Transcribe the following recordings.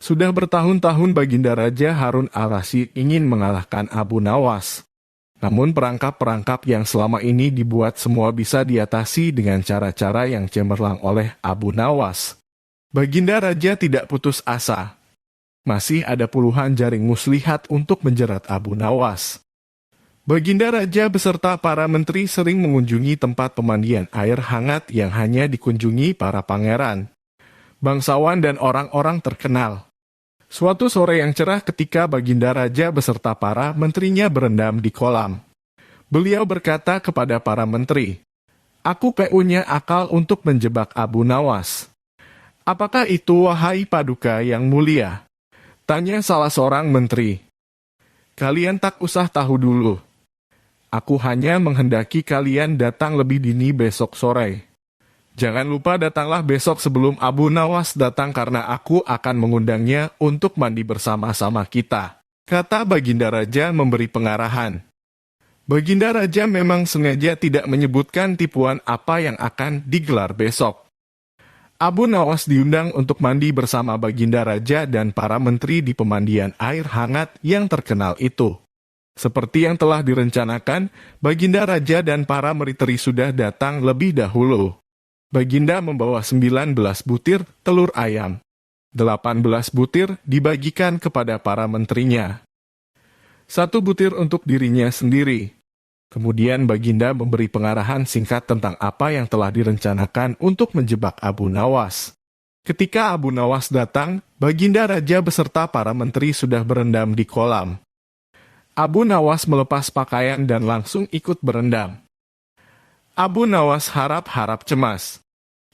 Sudah bertahun-tahun Baginda Raja Harun al-Rasyid ingin mengalahkan Abu Nawas. Namun perangkap-perangkap yang selama ini dibuat semua bisa diatasi dengan cara-cara yang cemerlang oleh Abu Nawas. Baginda Raja tidak putus asa. Masih ada puluhan jaring muslihat untuk menjerat Abu Nawas. Baginda Raja beserta para menteri sering mengunjungi tempat pemandian air hangat yang hanya dikunjungi para pangeran, bangsawan dan orang-orang terkenal. Suatu sore yang cerah ketika Baginda Raja beserta para menterinya berendam di kolam. Beliau berkata kepada para menteri, "Aku punya akal untuk menjebak Abu Nawas." "Apakah itu, wahai Paduka yang mulia?" tanya salah seorang menteri. "Kalian tak usah tahu dulu. Aku hanya menghendaki kalian datang lebih dini besok sore. Jangan lupa datanglah besok sebelum Abu Nawas datang karena aku akan mengundangnya untuk mandi bersama-sama kita," kata Baginda Raja memberi pengarahan. Baginda Raja memang sengaja tidak menyebutkan tipuan apa yang akan digelar besok. Abu Nawas diundang untuk mandi bersama Baginda Raja dan para menteri di pemandian air hangat yang terkenal itu. Seperti yang telah direncanakan, Baginda Raja dan para menteri sudah datang lebih dahulu. Baginda membawa 19 butir telur ayam. 18 butir dibagikan kepada para menterinya. 1 butir untuk dirinya sendiri. Kemudian Baginda memberi pengarahan singkat tentang apa yang telah direncanakan untuk menjebak Abu Nawas. Ketika Abu Nawas datang, Baginda Raja beserta para menteri sudah berendam di kolam. Abu Nawas melepas pakaian dan langsung ikut berendam. Abu Nawas harap-harap cemas.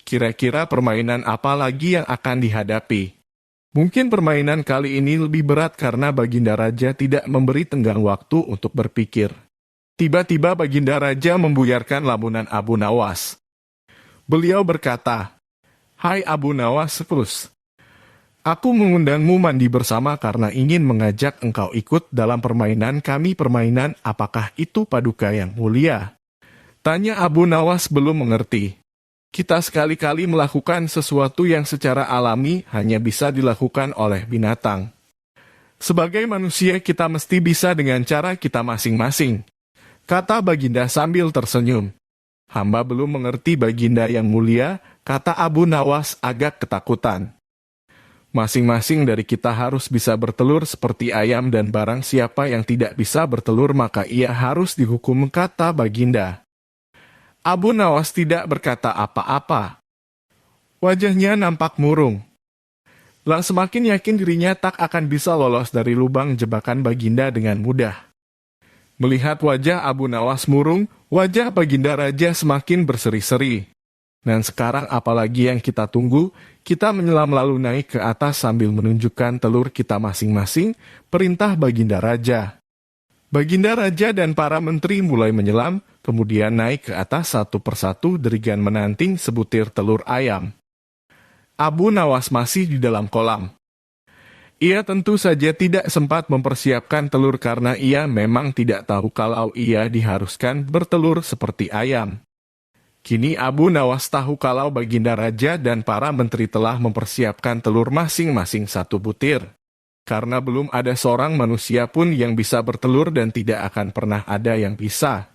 Kira-kira permainan apa lagi yang akan dihadapi? Mungkin permainan kali ini lebih berat karena Baginda Raja tidak memberi tenggang waktu untuk berpikir. Tiba-tiba Baginda Raja membuyarkan lamunan Abu Nawas. Beliau berkata, "Hai Abu Nawas, aku mengundangmu mandi bersama karena ingin mengajak engkau ikut dalam permainan kami. Permainan apakah itu, Paduka yang mulia?" tanya Abu Nawas belum mengerti. "Kita sekali-kali melakukan sesuatu yang secara alami hanya bisa dilakukan oleh binatang. Sebagai manusia kita mesti bisa dengan cara kita masing-masing," kata Baginda sambil tersenyum. "Hamba belum mengerti, Baginda yang mulia," kata Abu Nawas agak ketakutan. "Masing-masing dari kita harus bisa bertelur seperti ayam dan barang siapa yang tidak bisa bertelur maka ia harus dihukum," kata Baginda. Abu Nawas tidak berkata apa-apa. Wajahnya nampak murung. Semakin yakin dirinya tak akan bisa lolos dari lubang jebakan Baginda dengan mudah. Melihat wajah Abu Nawas murung, wajah Baginda Raja semakin berseri-seri. "Dan sekarang apalagi yang kita tunggu? Kita menyelam lalu naik ke atas sambil menunjukkan telur kita masing-masing," perintah Baginda Raja. Baginda Raja dan para menteri mulai menyelam, kemudian naik ke atas satu persatu dengan menanting sebutir telur ayam. Abu Nawas masih di dalam kolam. Ia tentu saja tidak sempat mempersiapkan telur karena ia memang tidak tahu kalau ia diharuskan bertelur seperti ayam. Kini Abu Nawas tahu kalau Baginda Raja dan para menteri telah mempersiapkan telur masing-masing 1 butir. Karena belum ada seorang manusia pun yang bisa bertelur dan tidak akan pernah ada yang bisa.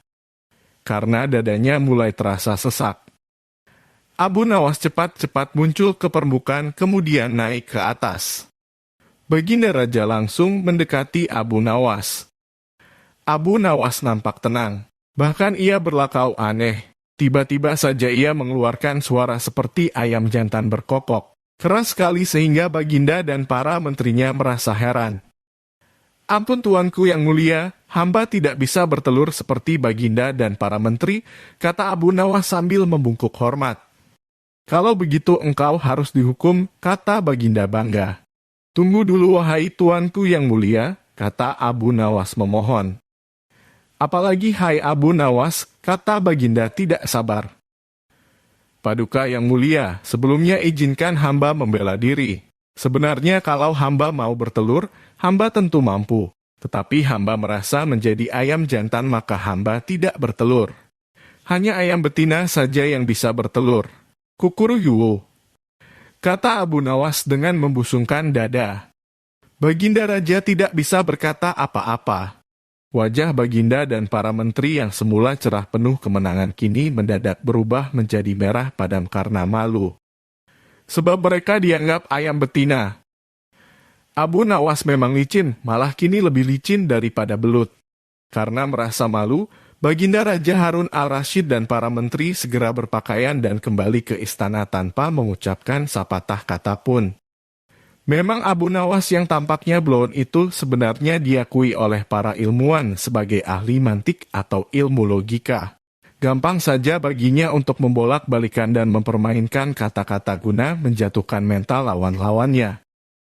Karena dadanya mulai terasa sesak. Abu Nawas cepat-cepat muncul ke permukaan kemudian naik ke atas. Baginda Raja langsung mendekati Abu Nawas. Abu Nawas nampak tenang. Bahkan ia berlakau aneh. Tiba-tiba saja ia mengeluarkan suara seperti ayam jantan berkokok. Keras sekali sehingga Baginda dan para menterinya merasa heran. "Ampun tuanku yang mulia, hamba tidak bisa bertelur seperti Baginda dan para menteri," kata Abu Nawas sambil membungkuk hormat. "Kalau begitu engkau harus dihukum," kata Baginda bangga. "Tunggu dulu wahai tuanku yang mulia," kata Abu Nawas memohon. "Apalagi hai Abu Nawas," kata Baginda tidak sabar. "Paduka yang mulia, sebelumnya izinkan hamba membela diri. Sebenarnya kalau hamba mau bertelur, hamba tentu mampu. Tetapi hamba merasa menjadi ayam jantan maka hamba tidak bertelur. Hanya ayam betina saja yang bisa bertelur. Kukuruyuwu." kata Abu Nawas dengan membusungkan dada. Baginda Raja tidak bisa berkata apa-apa. Wajah Baginda dan para menteri yang semula cerah penuh kemenangan kini mendadak berubah menjadi merah padam karena malu. Sebab mereka dianggap ayam betina. Abu Nawas memang licin, malah kini lebih licin daripada belut. Karena merasa malu, Baginda Raja Harun al-Rashid dan para menteri segera berpakaian dan kembali ke istana tanpa mengucapkan sepatah kata pun. Memang Abu Nawas yang tampaknya blon itu sebenarnya diakui oleh para ilmuwan sebagai ahli mantik atau ilmu logika. Gampang saja baginya untuk membolak-balikan dan mempermainkan kata-kata guna menjatuhkan mental lawan-lawannya.